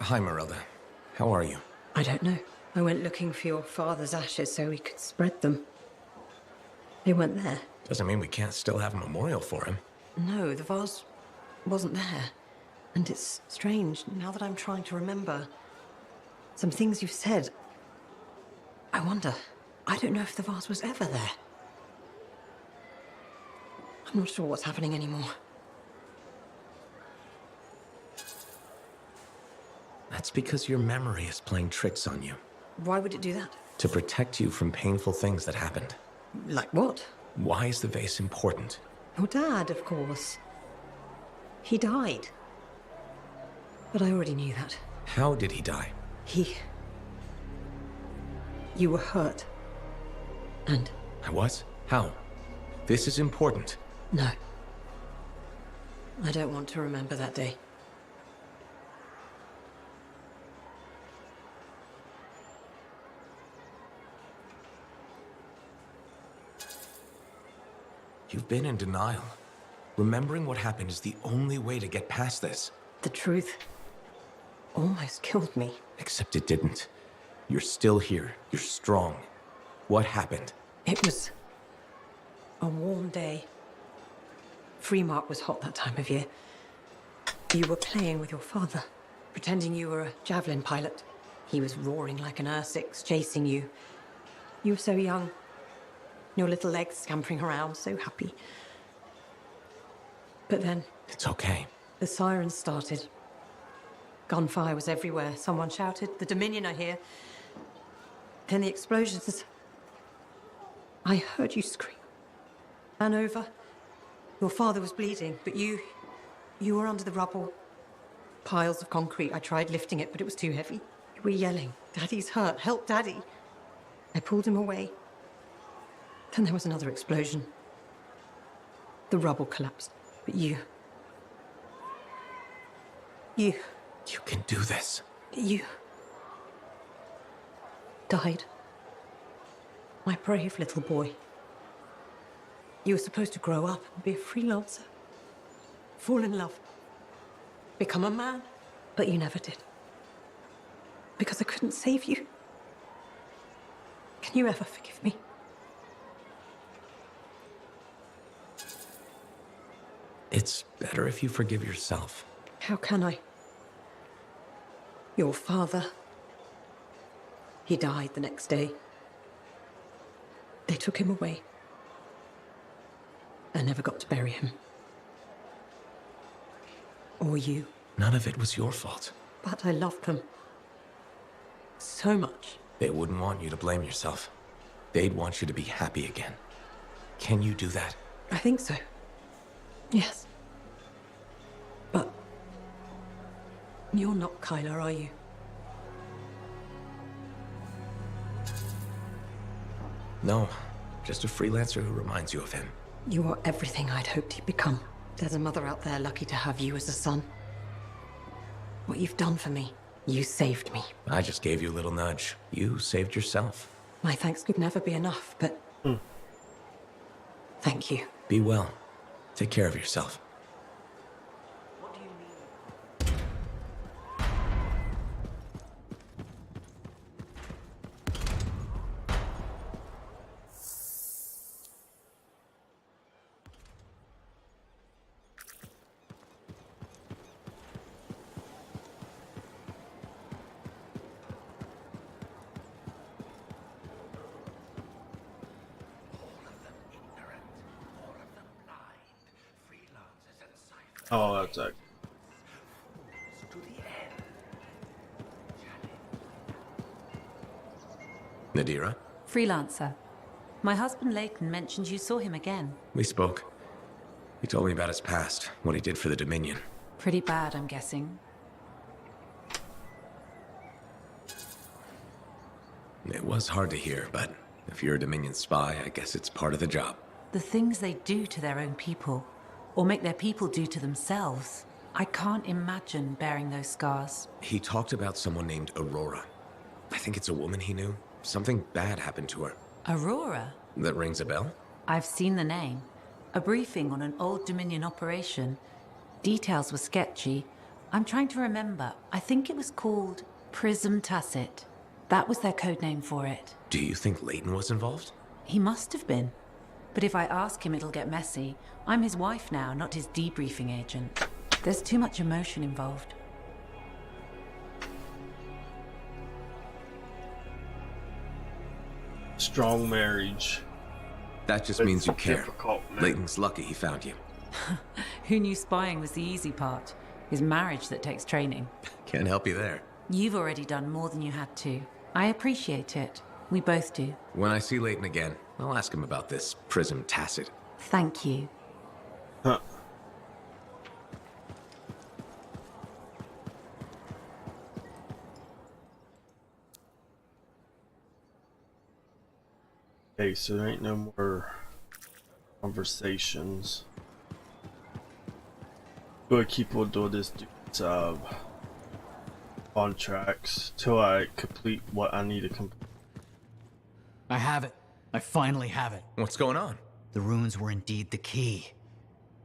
Hi, Marilda. How are you? I don't know. I went looking for your father's ashes so we could spread them. They weren't there. Doesn't mean we can't still have a memorial for him. No, the vase wasn't there. And it's strange, now that I'm trying to remember some things you've said. I wonder, I don't know if the vase was ever there. I'm not sure what's happening anymore. That's because your memory is playing tricks on you. Why would it do that? To protect you from painful things that happened. Like what? Why is the vase important? Your dad, of course. He died. But I already knew that. How did he die? You were hurt. And? I was? How? This is important. No. I don't want to remember that day. You've been in denial. Remembering what happened is the only way to get past this. The truth almost killed me. Except it didn't. You're still here. You're strong. What happened? It was a warm day. Freemark was hot that time of year. You were playing with your father, pretending you were a javelin pilot. He was roaring like an Ursix, chasing you. You were so young. Your little legs scampering around, so happy. But then... It's okay. The sirens started. Gunfire was everywhere. Someone shouted, "The Dominion are here." Then the explosions. I heard you scream. Ran over. Your father was bleeding, but you were under the rubble. Piles of concrete. I tried lifting it, but it was too heavy. You were yelling, "Daddy's hurt, help Daddy." I pulled him away. Then there was another explosion. The rubble collapsed, but you can do this. You died. My brave little boy. You were supposed to grow up and be a freelancer. Fall in love. Become a man. But you never did. Because I couldn't save you. Can you ever forgive me? It's better if you forgive yourself. How can I? Your father. He died the next day. They took him away. I never got to bury him. Or you. None of it was your fault. But I loved them. So much. They wouldn't want you to blame yourself. They'd want you to be happy again. Can you do that? I think so. Yes. But you're not Kyler, are you? No, just a freelancer who reminds you of him. You are everything I'd hoped you'd become. There's a mother out there lucky to have you as a son. What you've done for me, you saved me. I just gave you a little nudge. You saved yourself. My thanks could never be enough, but... Thank you. Be well. Take care of yourself. What do you mean? Oh, that's it. Nadira? Freelancer. My husband Leighton mentioned you saw him again. We spoke. He told me about his past, what he did for the Dominion. Pretty bad, I'm guessing. It was hard to hear, but if you're a Dominion spy, I guess it's part of the job. The things they do to their own people, or make their people do to themselves. I can't imagine bearing those scars. He talked about someone named Aurora. I think it's a woman he knew. Something bad happened to her. Aurora? That rings a bell? I've seen the name. A briefing on an old Dominion operation. Details were sketchy. I'm trying to remember. I think it was called Prism Tacit. That was their code name for it. Do you think Leighton was involved? He must have been. But if I ask him, it'll get messy. I'm his wife now, not his debriefing agent. There's too much emotion involved. Strong marriage. That just means you care. Difficult, man. Leighton's lucky he found you. Who knew spying was the easy part? It's marriage that takes training. Can't help you there. You've already done more than you had to. I appreciate it. We both do. When I see Leighton again, I'll ask him about this Prism Tacit. Thank you. Huh. Okay, so there ain't no more conversations. Go keep on doing this dude's contracts till I complete what I need to complete. I have it. I finally have it. What's going on? The runes were indeed the key.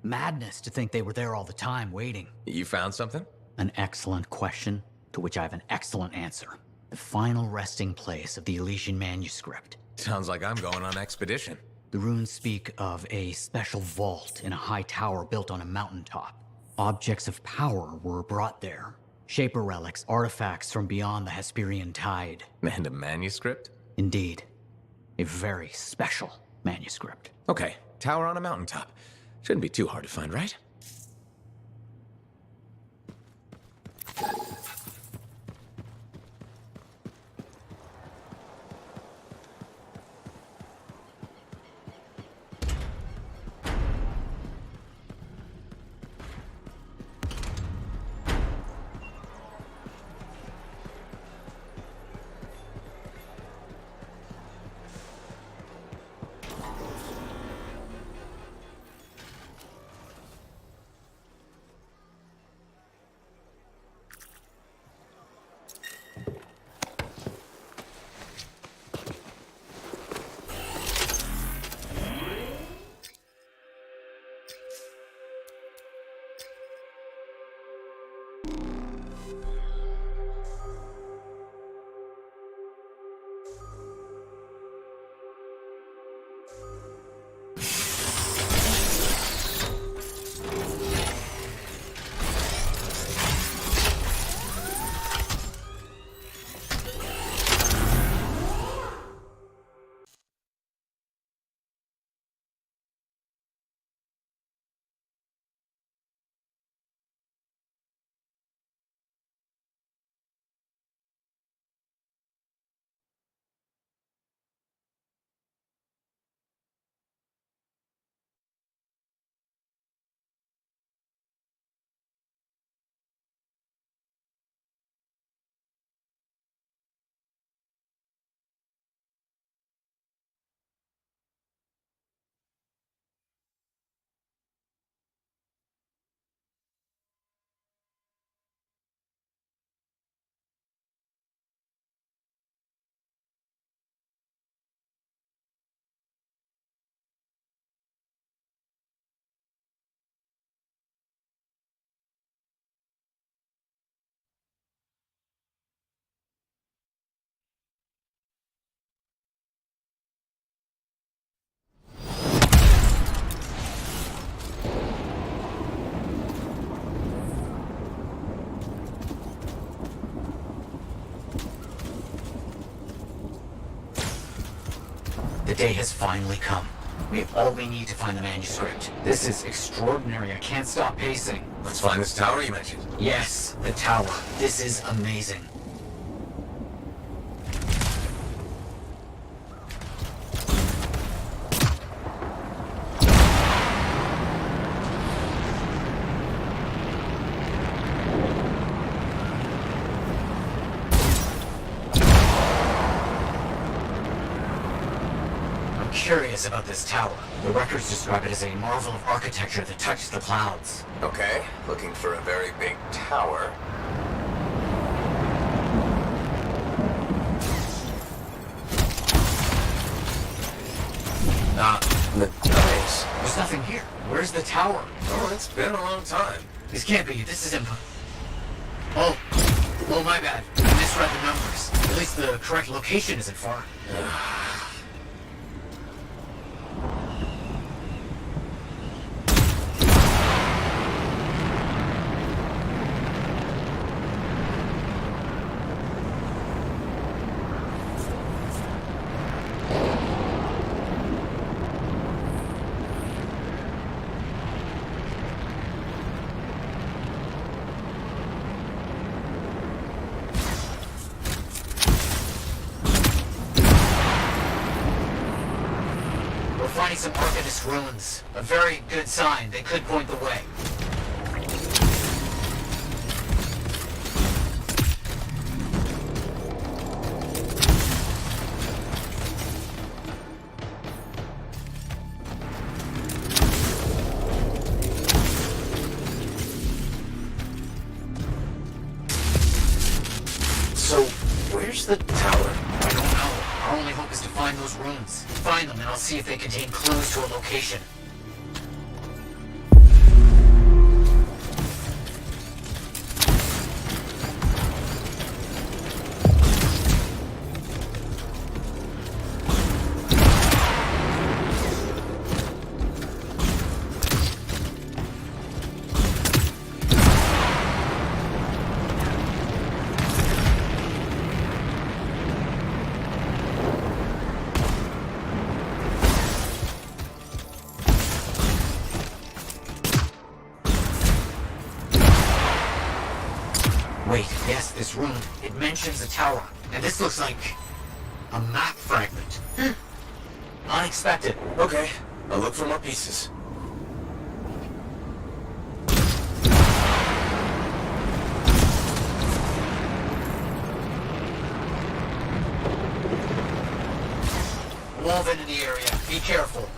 Madness to think they were there all the time, waiting. You found something? An excellent question, to which I have an excellent answer. The final resting place of the Elysian Manuscript. Sounds like I'm going on expedition. The runes speak of a special vault in a high tower built on a mountaintop. Objects of power were brought there. Shaper relics, artifacts from beyond the Hesperian tide. And a manuscript? Indeed. A very special manuscript. Okay, tower on a mountaintop. Shouldn't be too hard to find, right? The day has finally come. We have all we need to find the manuscript. This is extraordinary. I can't stop pacing. Let's find this tower you mentioned. Yes, the tower. This is amazing. Curious about this tower. The records describe it as a marvel of architecture that touches the clouds. Okay, looking for a very big tower. The base. There's nothing here. Where's the tower? Oh, it's been a long time. This can't be. This is Oh, my bad. I misread the numbers. At least the correct location isn't far. Finding some Arcanist ruins. A very good sign. They could point the way. So, where's the tower? I don't know. Our only hope is to find those runes. Find them and I'll see if they contain clues to a location. Wait, yes, this rune. It mentions a tower. And this looks like a map fragment. Unexpected. Okay, I'll look for more pieces. Wolven in the area. Be careful.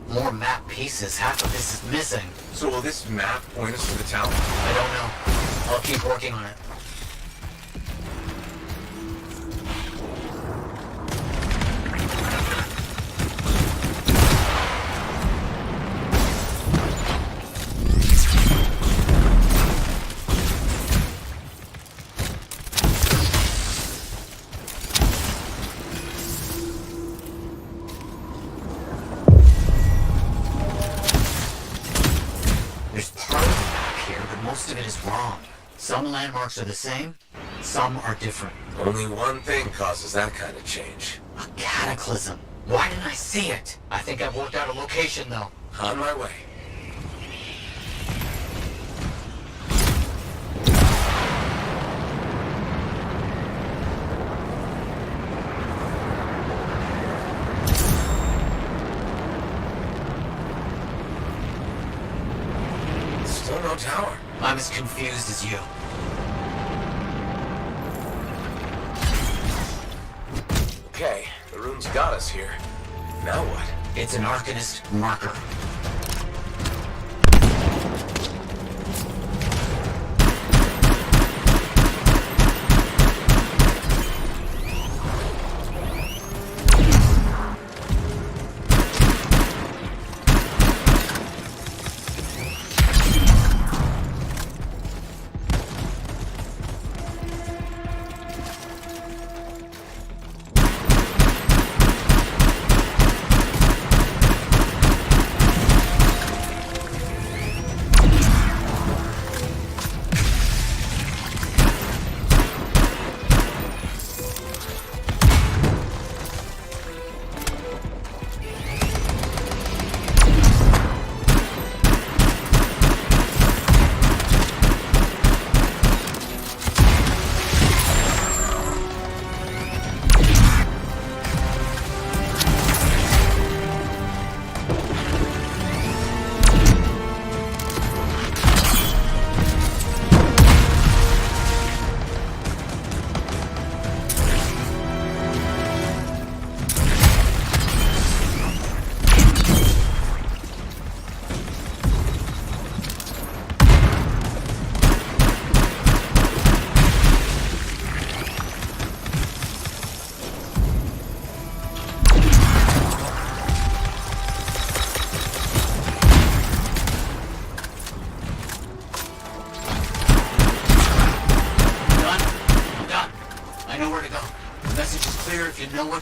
More map pieces. Half of this is missing. So will this map point us to the tower? I don't know. I'll keep working on it. There's part of the map here, but most of it is wrong. Some landmarks are the same, some are different. Only one thing causes that kind of change. A cataclysm. Why didn't I see it? I think I've worked out a location, though. On my way. Still no tower. I'm as confused as you. Okay, the rune's got us here. Now what? It's an Arcanist marker.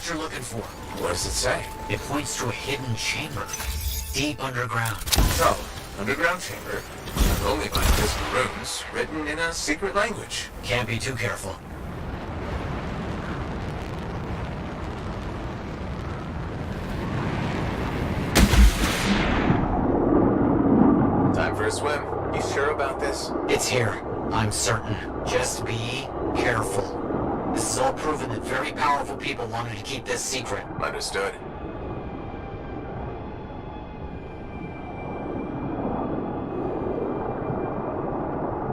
what you're looking for. What does it say? It points to a hidden chamber, deep underground. So, underground chamber, only by invisible runes, written in a secret language. Can't be too careful. Time for a swim. You sure about this? It's here. I'm certain. Just be careful. This is all proven that very powerful people wanted to keep this secret. Understood.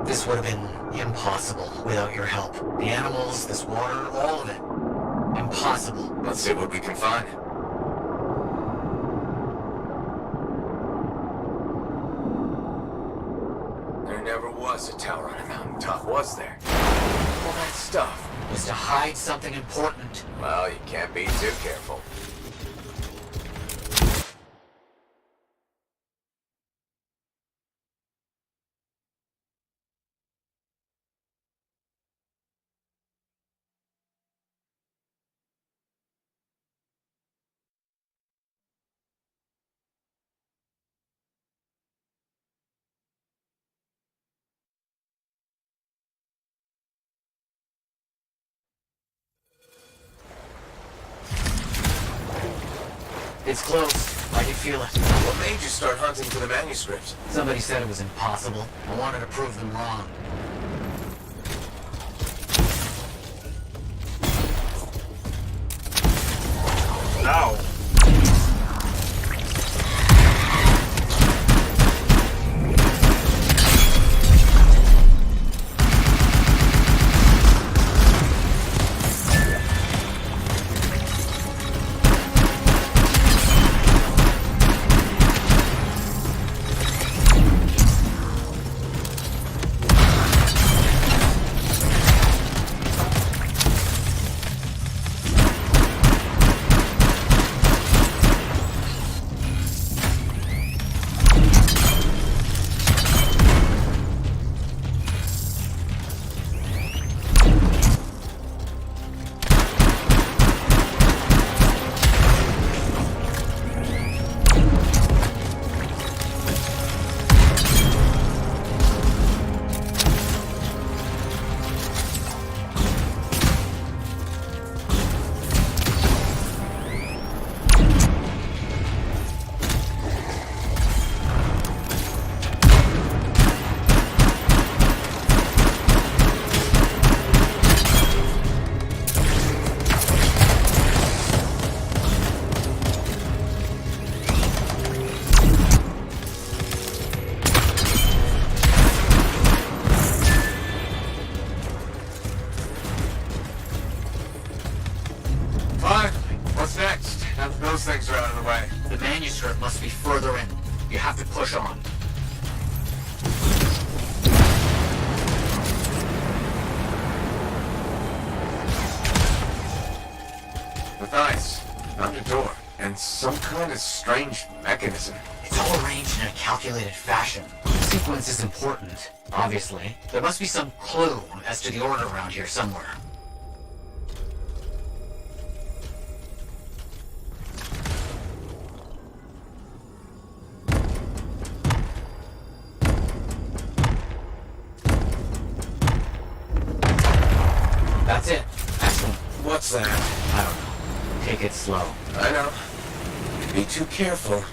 This would have been impossible without your help. The animals, this water, all of it. Impossible. Let's see what we can find. There never was a tower on a mountaintop, was there? All that stuff. Was to hide something important. Well, you can't be too careful. It's close. I can feel it. What made you start hunting for the manuscript? Somebody said it was impossible. I wanted to prove them wrong. Ow. Those things are out of the way. The manuscript must be further in. You have to push on. With ice, not a door, and some kind of strange mechanism. It's all arranged in a calculated fashion. The sequence is important, obviously. There must be some clue as to the order around here somewhere. That's it. Excellent. What's that? I don't know. Take it slow. I know. Be too careful.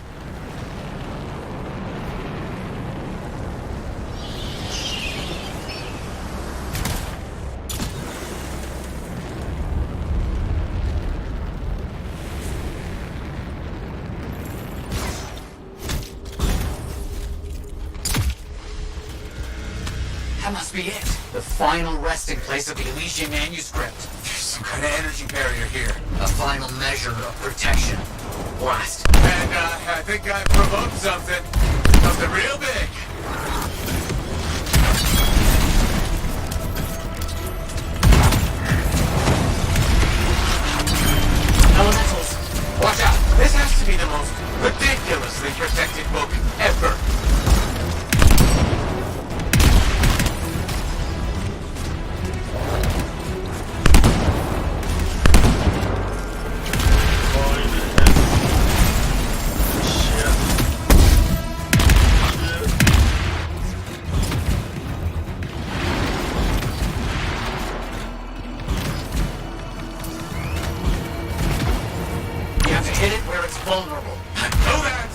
That must be it. The final resting place of the Elysian Manuscript. There's some kind of energy barrier here. A final measure of protection. Blast. And, I think I provoked something. Something real big. Elementals. Watch out! This has to be the most ridiculously protected book ever. vulnerable. I know that!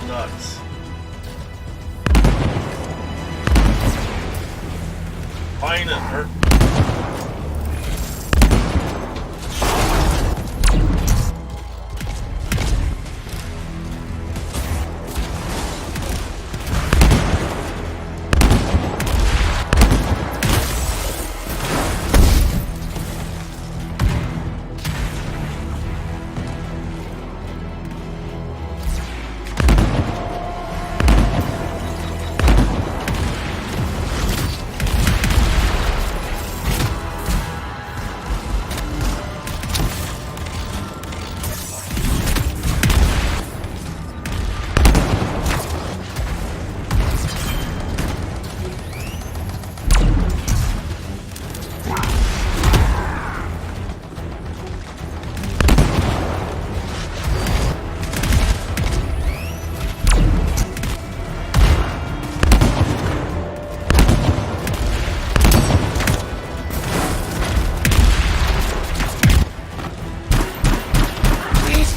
Nuts. Fine, it hurt.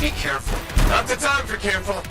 Be careful. Not the time for careful.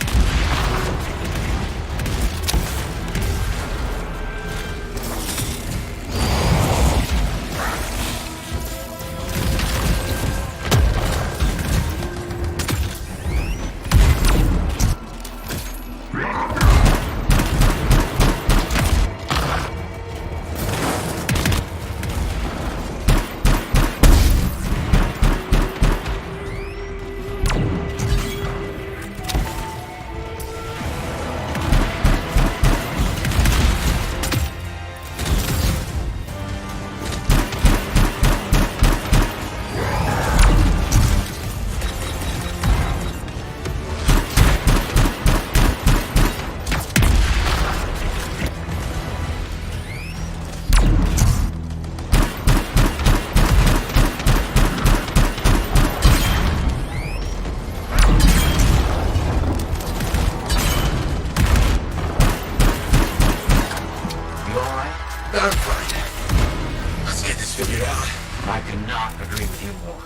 I'm fine. Let's get this figured out. I could not agree with you more.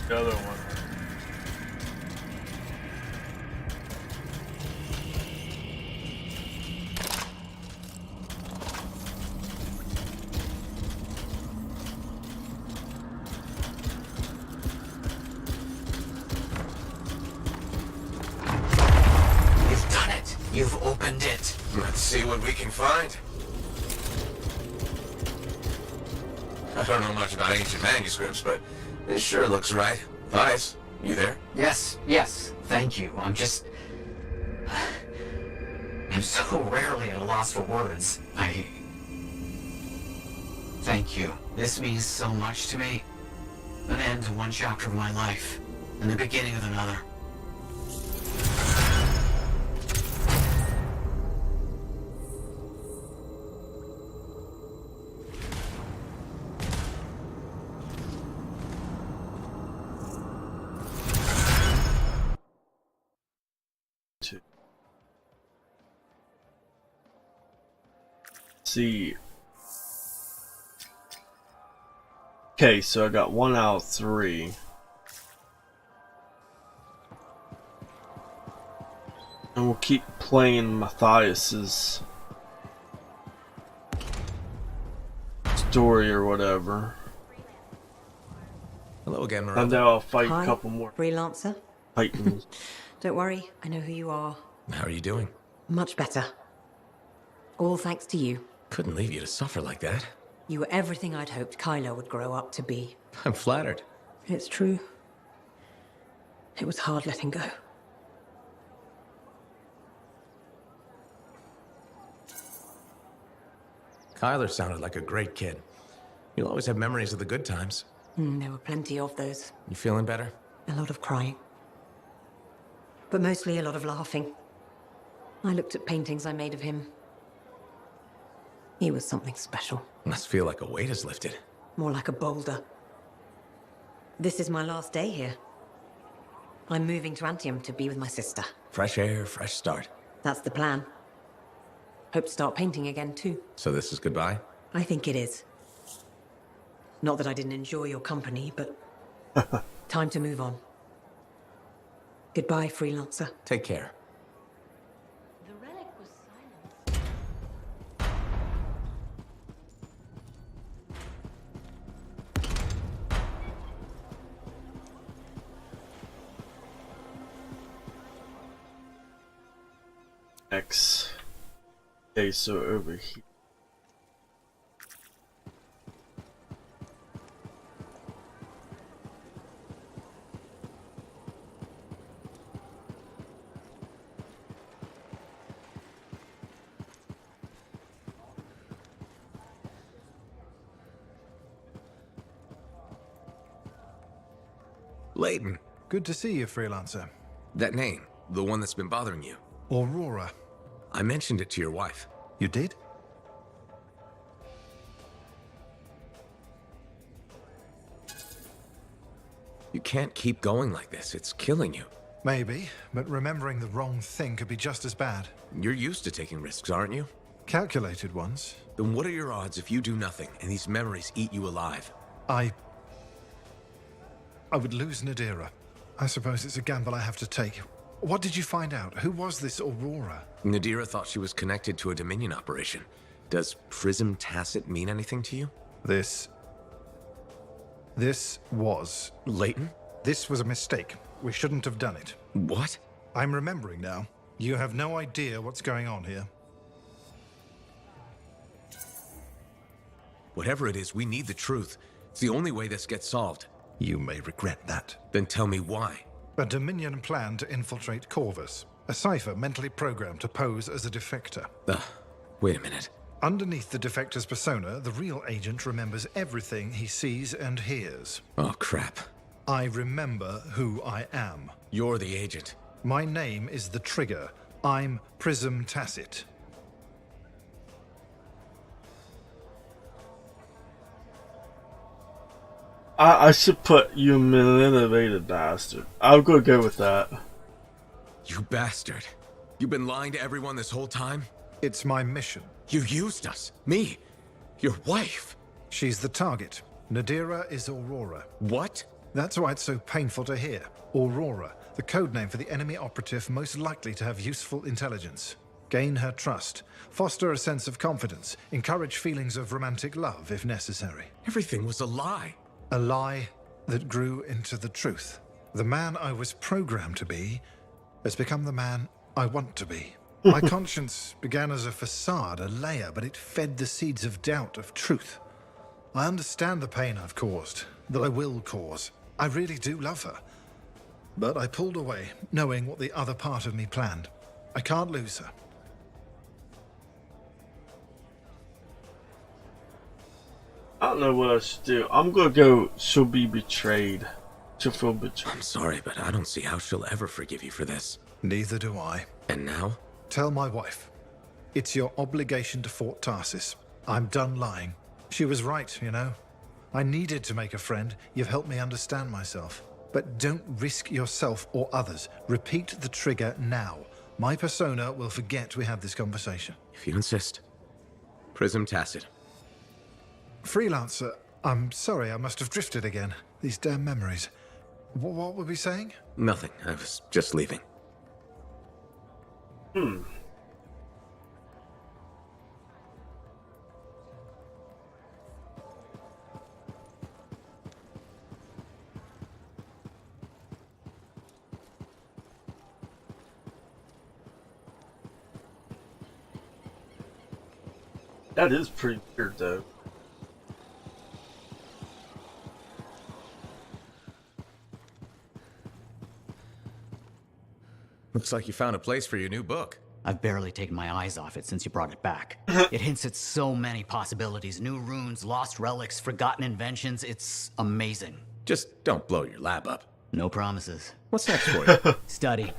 The other one. You've done it. You've opened it. Let's see what we can find. I don't know much about ancient manuscripts, but this sure looks right. Vice, you there? Yes, thank you. I'm so rarely at a loss for words. Thank you. This means so much to me. An end to one chapter of my life, and the beginning of another. See. Okay, so I got 1 out of 3. And we'll keep playing Matthias's story or whatever. Hello again, And Miranda. then I'll fight Hi, a couple more Freelancer. titans. Don't worry, I know who you are. How are you doing? Much better. All thanks to you. Couldn't leave you to suffer like that. You were everything I'd hoped Kylo would grow up to be. I'm flattered. It's true. It was hard letting go. Kyler sounded like a great kid. You'll always have memories of the good times. There were plenty of those. You feeling better? A lot of crying. But mostly a lot of laughing. I looked at paintings I made of him. He was something special. Must feel like a weight is lifted. More like a boulder. This is my last day here. I'm moving to Anthem to be with my sister. Fresh air, fresh start. That's the plan. Hope to start painting again, too. So this is goodbye? I think it is. Not that I didn't enjoy your company, but time to move on. Goodbye, Freelancer. Take care. The relic was silent. X. Okay, so over here. Layton. Good to see you, Freelancer. That name, the one that's been bothering you. Aurora. I mentioned it to your wife. You did? You can't keep going like this. It's killing you. Maybe, but remembering the wrong thing could be just as bad. You're used to taking risks, aren't you? Calculated ones. Then what are your odds if you do nothing and these memories eat you alive? I would lose Nadira. I suppose it's a gamble I have to take. What did you find out? Who was this Aurora? Nadira thought she was connected to a Dominion operation. Does Prism Tacit mean anything to you? This was. Layton? This was a mistake. We shouldn't have done it. What? I'm remembering now. You have no idea what's going on here. Whatever it is, we need the truth. It's the only way this gets solved. You may regret that. Then tell me why. A Dominion plan to infiltrate Corvus. A cipher mentally programmed to pose as a defector. Wait a minute. Underneath the defector's persona, the real agent remembers everything he sees and hears. Oh, crap. I remember who I am. You're the agent. My name is the Trigger. I'm Prism Tacit. I should put you manipulated bastard. I'll go with that. You bastard. You've been lying to everyone this whole time? It's my mission. You used us. Me. Your wife. She's the target. Nadira is Aurora. What? That's why it's so painful to hear. Aurora, the codename for the enemy operative most likely to have useful intelligence. Gain her trust. Foster a sense of confidence. Encourage feelings of romantic love if necessary. Everything was a lie. A lie that grew into the truth. The man I was programmed to be has become the man I want to be. My conscience began as a facade, a layer, but it fed the seeds of doubt, of truth. I understand the pain I've caused, that I will cause. I really do love her. But I pulled away, knowing what the other part of me planned. I can't lose her. I don't know what I should do. I'm gonna go, she'll be betrayed. She'll feel betrayed. I'm sorry, but I don't see how she'll ever forgive you for this. Neither do I. And now? Tell my wife. It's your obligation to Fort Tarsis. I'm done lying. She was right, you know. I needed to make a friend. You've helped me understand myself. But don't risk yourself or others. Repeat the trigger now. My persona will forget we had this conversation. If you insist. Prism Tacit. Freelancer, I'm sorry I must have drifted again. These damn memories. What were we saying? Nothing. I was just leaving. That is pretty weird though. Looks like you found a place for your new book. I've barely taken my eyes off it since you brought it back. It hints at so many possibilities. New runes, lost relics, forgotten inventions. It's amazing. Just don't blow your lab up. No promises. What's next for you? Study.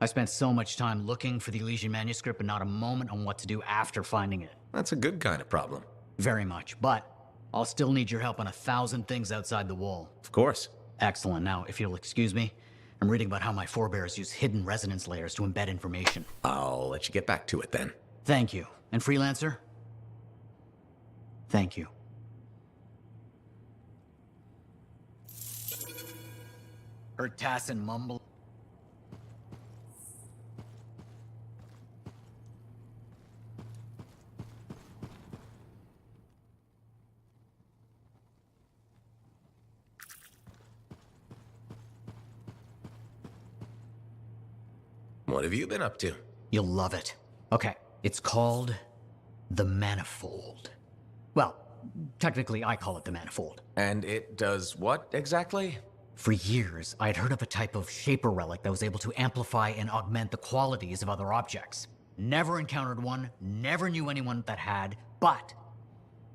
I spent so much time looking for the Elysian manuscript and not a moment on what to do after finding it. That's a good kind of problem. Very much, but I'll still need your help on 1,000 things outside the wall. Of course. Excellent. Now, if you'll excuse me, I'm reading about how my forebears use hidden resonance layers to embed information. I'll let you get back to it then. Thank you. And Freelancer? Thank you. Heard Tassin mumble. What have you been up to? You'll love it. Okay, it's called the Manifold. Well, technically I call it the Manifold. And it does what exactly? For years, I'd heard of a type of shaper relic that was able to amplify and augment the qualities of other objects. Never encountered one, never knew anyone that had, but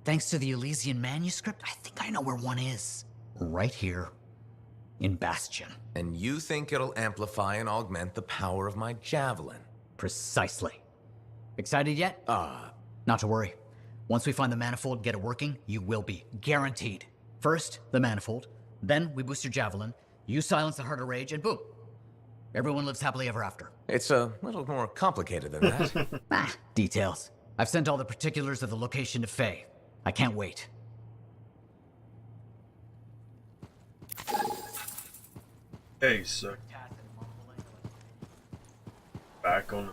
thanks to the Elysian manuscript, I think I know where one is. Right here in Bastion. And you think it'll amplify and augment the power of my javelin? Precisely. Excited yet? Not to worry. Once we find the Manifold, get it working, you will be. Guaranteed. First, the Manifold. Then we boost your javelin. You silence the heart of rage, and boom. Everyone lives happily ever after. It's a little more complicated than that. Details. I've sent all the particulars of the location to Faye. I can't wait. Hey, sir. Back on